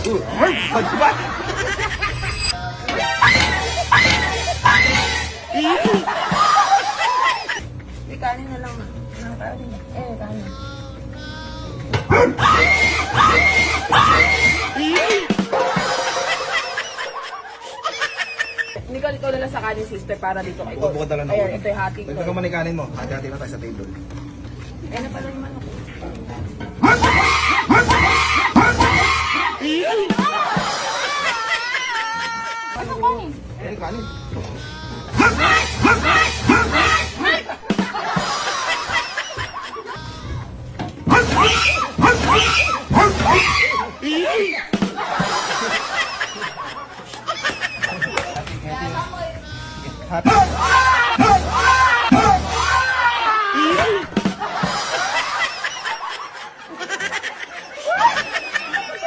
Diba? May kanin na lang na. Kanin. Kanin. Nicole, ikaw na lang sa kanin, sister, para dito kayo. Huwag mo ka talaga. Ayan, ito yung hati ko. Dagdagan mo na yung kanin mo. Hati-hati na tayo sa table. Ayan na pala yung manok. Ano kanin? Ay, kanin. Happy.